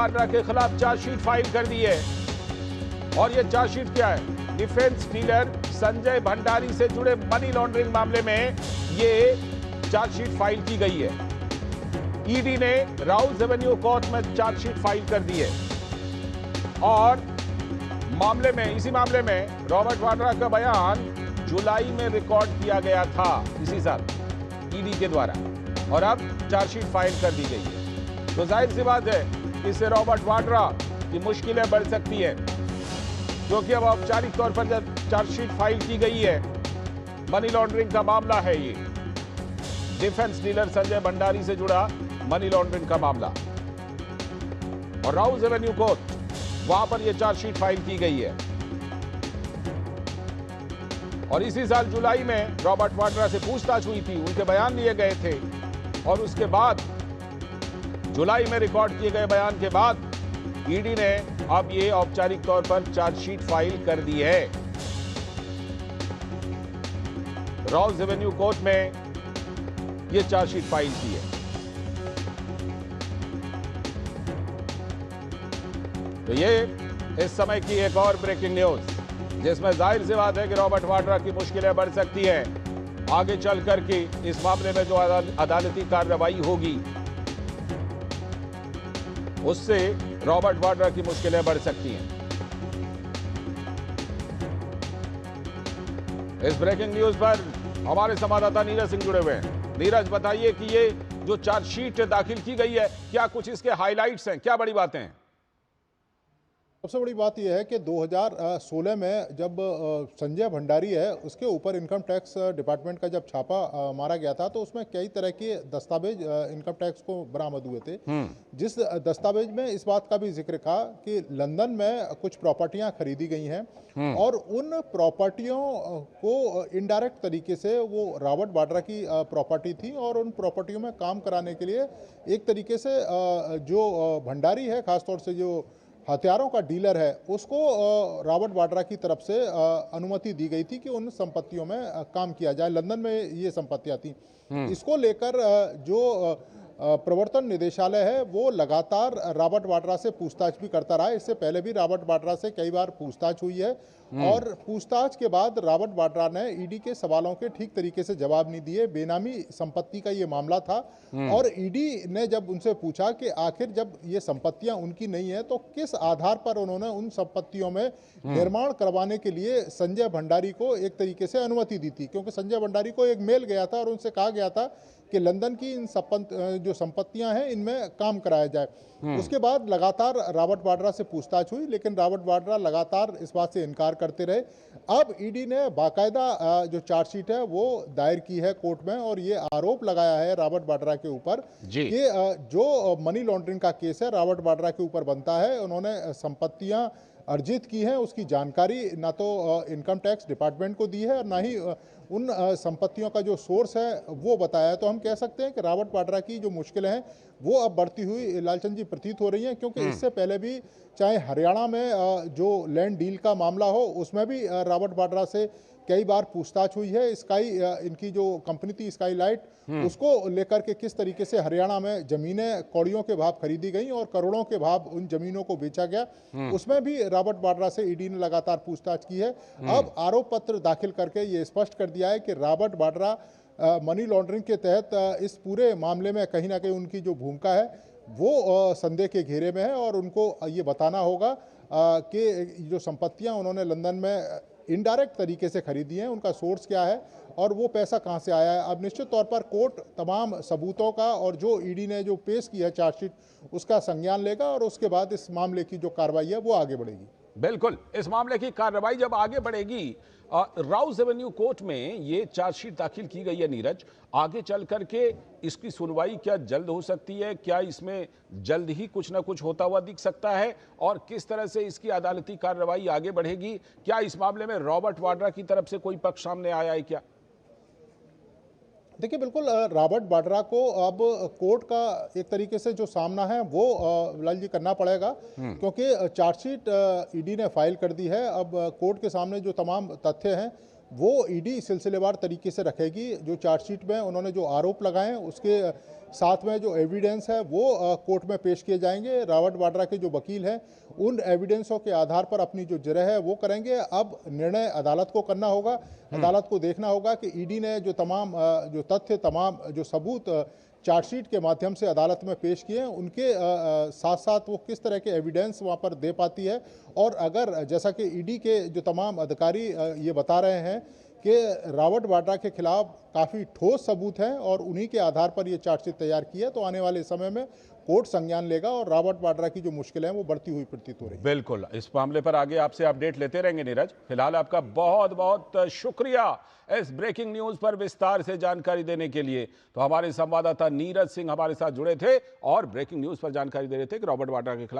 वाड्रा के खिलाफ chargesheet file कर दी है। और यह चार्जशीट क्या है? डिफेंस डीलर संजय भंडारी से जुड़े मनी लॉन्ड्रिंग मामले में यह चार्जशीट फाइल की गई है। ईडी ने राउज एवेन्यू कोर्ट में चार्जशीट फाइल कर दी है और इसी मामले में रॉबर्ट वाड्रा का बयान जुलाई में रिकॉर्ड किया गया था इसी साल ईडी के द्वारा, और अब चार्जशीट फाइल कर दी गई है। तो जाहिर सी बात है कि इससे रॉबर्ट वाड्रा की मुश्किलें बढ़ सकती है, क्योंकि अब औपचारिक तौर पर जब चार्जशीट फाइल की गई है, मनी लॉन्ड्रिंग का मामला है ये, डिफेंस डीलर संजय भंडारी से जुड़ा मनी लॉन्ड्रिंग का मामला, और राउज एवेन्यू कोर्ट वहां पर यह चार्जशीट फाइल की गई है। और इसी साल जुलाई में रॉबर्ट वाड्रा से पूछताछ हुई थी, उनके बयान लिए गए थे, और उसके बाद जुलाई में रिकॉर्ड किए गए बयान के बाद ईडी ने अब ये औपचारिक तौर पर चार्जशीट फाइल कर दी है। राउज एवेन्यू कोर्ट में यह चार्जशीट फाइल की है। तो ये इस समय की एक और ब्रेकिंग न्यूज, जिसमें जाहिर सी बात है कि रॉबर्ट वाड्रा की मुश्किलें बढ़ सकती हैं। आगे चल करके इस मामले में जो अदालती कार्रवाई होगी उससे रॉबर्ट वाड्रा की मुश्किलें बढ़ सकती हैं। इस ब्रेकिंग न्यूज पर हमारे संवाददाता नीरज सिंह जुड़े हुए हैं। नीरज, बताइए कि ये जो चार्जशीट दाखिल की गई है, क्या कुछ इसके हाइलाइट्स हैं, क्या बड़ी बातें हैं? सबसे बड़ी बात यह है कि 2016 में जब संजय भंडारी है उसके ऊपर इनकम टैक्स डिपार्टमेंट का जब छापा मारा गया था, तो उसमें कई तरह के दस्तावेज इनकम टैक्स को बरामद हुए थे, जिस दस्तावेज में इस बात का भी जिक्र था कि लंदन में कुछ प्रॉपर्टियां खरीदी गई हैं और उन प्रॉपर्टियों को इनडायरेक्ट तरीके से वो रॉबर्ट वाड्रा की प्रॉपर्टी थी, और उन प्रॉपर्टियों में काम कराने के लिए एक तरीके से जो भंडारी है, खासतौर से जो हथियारों का डीलर है, उसको रॉबर्ट वाड्रा की तरफ से अनुमति दी गई थी कि उन संपत्तियों में काम किया जाए। लंदन में ये संपत्तियां थी। इसको लेकर जो प्रवर्तन निदेशालय है वो लगातार रॉबर्ट वाड्रा से पूछताछ भी करता रहा। इससे पहले भी रॉबर्ट वाड्रा से कई बार पूछताछ हुई है, और पूछताछ के बाद रॉबर्ट वाड्रा ने ईडी के सवालों के ठीक तरीके से जवाब नहीं दिए। बेनामी संपत्ति का ये मामला था, और ईडी ने जब उनसे पूछा कि आखिर जब ये संपत्तियां उनकी नहीं है तो किस आधार पर उन्होंने उन संपत्तियों में निर्माण करवाने के लिए संजय भंडारी को एक तरीके से अनुमति दी थी, क्योंकि संजय भंडारी को एक मेल गया था और उनसे कहा गया था कि लंदन की इन जो संपत्तियां हैं इनमें काम कराया जाए। उसके बाद लगातार रॉबर्ट वाड्रा से पूछताछ हुई, लेकिन रॉबर्ट वाड्रा लगातार इस बात से इनकार करते रहे। अब ईडी ने बाकायदा जो चार्जशीट है वो दायर की है कोर्ट में, और ये आरोप लगाया है रॉबर्ट वाड्रा के ऊपर कि जो मनी लॉन्ड्रिंग का केस है रॉबर्ट वाड्रा के ऊपर बनता है, उन्होंने संपत्तियां अर्जित की हैं उसकी जानकारी ना तो इनकम टैक्स डिपार्टमेंट को दी है और ना ही उन संपत्तियों का जो सोर्स है वो बताया है। तो हम कह सकते हैं कि रॉबर्ट वाड्रा की जो मुश्किलें हैं वो अब बढ़ती हुई लालचंद जी प्रतीत हो रही हैं, क्योंकि इससे पहले भी चाहे हरियाणा में जो लैंड डील का मामला हो उसमें भी रॉबर्ट वाड्रा से कई बार पूछताछ हुई है। स्काई इनकी जो कंपनी थी स्काई लाइट, उसको लेकर के किस तरीके से हरियाणा में जमीनें कौड़ियों के भाव खरीदी गई और करोड़ों के भाव उन जमीनों को बेचा गया, उसमें भी रॉबर्ट वाड्रा से ईडी ने लगातार पूछताछ की है। अब आरोप पत्र दाखिल करके ये स्पष्ट कर दिया है कि रॉबर्ट वाड्रा मनी लॉन्ड्रिंग के तहत इस पूरे मामले में कहीं ना कहीं उनकी जो भूमिका है वो संदेह के घेरे में है, और उनको ये बताना होगा कि जो संपत्तियां उन्होंने लंदन में इनडायरेक्ट तरीके से खरीदी हैं उनका सोर्स क्या है और वो पैसा कहां से आया है। अब निश्चित तौर पर कोर्ट तमाम सबूतों का और जो ईडी ने जो पेश किया है चार्जशीट उसका संज्ञान लेगा, और उसके बाद इस मामले की जो कार्रवाई है वो आगे बढ़ेगी। बिल्कुल, इस मामले की कार्रवाई जब आगे बढ़ेगी, राउज एवेन्यू कोर्ट में ये चार्जशीट दाखिल की गई है नीरज, आगे चल करके इसकी सुनवाई क्या जल्द हो सकती है? क्या इसमें जल्द ही कुछ ना कुछ होता हुआ दिख सकता है? और किस तरह से इसकी अदालती कार्रवाई आगे बढ़ेगी? क्या इस मामले में रॉबर्ट वाड्रा की तरफ से कोई पक्ष सामने आया है क्या? देखिए, बिल्कुल रॉबर्ट वाड्रा को अब कोर्ट का एक तरीके से जो सामना है वो लाल जी करना पड़ेगा, क्योंकि चार्जशीट ईडी ने फाइल कर दी है। अब कोर्ट के सामने जो तमाम तथ्य हैं वो ईडी सिलसिलेवार तरीके से रखेगी। जो चार्जशीट में उन्होंने जो आरोप लगाए उसके साथ में जो एविडेंस है वो कोर्ट में पेश किए जाएंगे। रॉबर्ट वाड्रा के जो वकील हैं उन एविडेंसों के आधार पर अपनी जो जिरह है वो करेंगे। अब निर्णय अदालत को करना होगा। अदालत को देखना होगा कि ईडी ने जो तमाम जो तथ्य, तमाम जो सबूत चार्जशीट के माध्यम से अदालत में पेश किए हैं, उनके साथ साथ वो किस तरह के एविडेंस वहाँ पर दे पाती है। और अगर जैसा कि ईडी के जो तमाम अधिकारी ये बता रहे हैं कि रॉबर्ट वाड्रा के खिलाफ काफ़ी ठोस सबूत हैं और उन्हीं के आधार पर ये चार्जशीट तैयार की है, तो आने वाले समय में कोर्ट संज्ञान लेगा और रॉबर्ट वाड्रा की जो मुश्किलें हैं वो बढ़ती हुई प्रतीत हो रही है। बिल्कुल, इस मामले पर आगे आपसे अपडेट लेते रहेंगे नीरज। फिलहाल आपका बहुत बहुत शुक्रिया इस ब्रेकिंग न्यूज पर विस्तार से जानकारी देने के लिए। तो हमारे संवाददाता नीरज सिंह हमारे साथ जुड़े थे और ब्रेकिंग न्यूज पर जानकारी दे रहे थे कि रॉबर्ट वाड्रा के खिलाफ